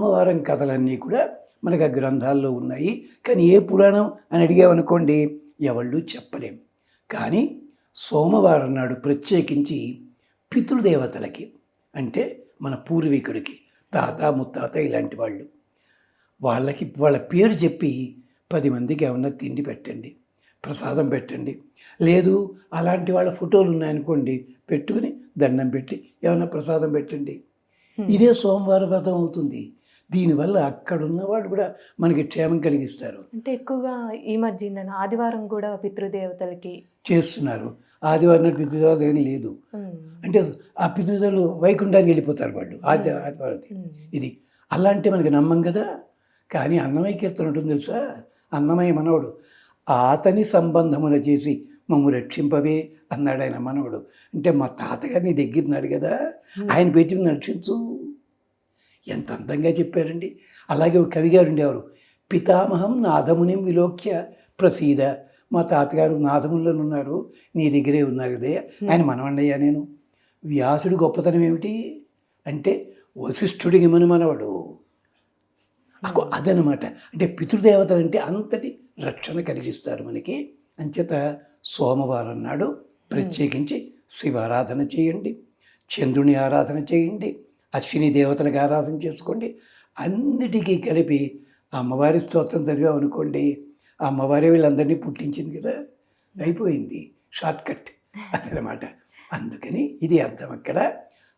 సోమవారం కథలన్నీ కూడా మనకు ఆ గ్రంథాల్లో ఉన్నాయి. కానీ ఏ పురాణం అని అడిగామనుకోండి ఎవళ్ళు చెప్పలేం. కానీ సోమవారం నాడు ప్రత్యేకించి పితృదేవతలకి, అంటే మన పూర్వీకుడికి, తాత ముత్తాత ఇలాంటి వాళ్ళు, వాళ్ళకి వాళ్ళ పేరు చెప్పి 10 మందికి ఏమన్నా తిండి పెట్టండి, ప్రసాదం పెట్టండి. లేదు అలాంటి వాళ్ళ ఫోటోలు ఉన్నాయనుకోండి, పెట్టుకుని దండం పెట్టి ఏమైనా ప్రసాదం పెట్టండి. ఇదే సోమవార వ్రతం అవుతుంది. దీనివల్ల అక్కడున్న వాళ్ళు కూడా మనకి క్షేమం కలిగిస్తారు. అంటే ఎక్కువగా ఈ మధ్య ఏంటంటే ఆదివారం కూడా పితృదేవతలకి చేస్తున్నారు. ఆదివారం నాడు పితృదేవత ఏం లేదు. అంటే ఆ పితృదేవులు వైకుంఠానికి వెళ్ళిపోతారు వాళ్ళు ఆదివారం. ఇది అలా అంటే మనకి నమ్మం కదా. కానీ అన్నమయ్య కీర్తన ఉంటుంది తెలుసా. అన్నమయ్య మనవడు అతని సంబంధమున చేసి మమ్ము రక్షింపవే అన్నాడు ఆయన మనవడు. అంటే మా తాతగారిని దగ్గరన్నాడు కదా, ఆయన పెట్టి రక్షించు. ఎంత అందంగా చెప్పారండి. అలాగే ఒక కవిగారు ఉండేవారు, పితామహం నాదముని విలోక్య ప్రసీద. మా తాతగారు నాదముల్లో ఉన్నారు, నీ దగ్గరే ఉన్నారు కదే, ఆయన మనవండయ్యా నేను. వ్యాసుడి గొప్పతనం ఏమిటి అంటే వశిష్ఠుడికి మనవడు. అదనమాట. అంటే పితృదేవతలు అంటే అంతటి రక్షణ కలిగిస్తారు మనకి. అంచేత సోమవారం నాడు ప్రత్యేకించి శివారాధన చేయండి, చంద్రుని ఆరాధన చేయండి, అశ్విని దేవతలకు ఆరాధన చేసుకోండి. అన్నిటికీ కలిపి అమ్మవారి స్తోత్రం చదివామనుకోండి, ఆ అమ్మవారి వీళ్ళందరినీ పుట్టించింది కదా, అయిపోయింది. షార్ట్కట్ అదనమాట. అందుకని ఇది అర్థం. అక్కడ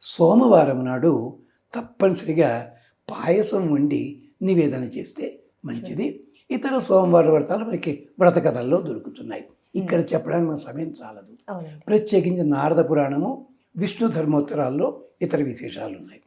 సోమవారం నాడు తప్పనిసరిగా పాయసం వండి నివేదన చేస్తే మంచిది. ఇతర సోమవార వ్రతాలు మనకి వ్రత కథల్లో దొరుకుతున్నాయి. ఇక్కడ చెప్పడానికి మన సమయం చాలదు. ప్రత్యేకించి నారద పురాణము, విష్ణు ధర్మోత్తరాల్లో ఇతర విశేషాలు ఉన్నాయి.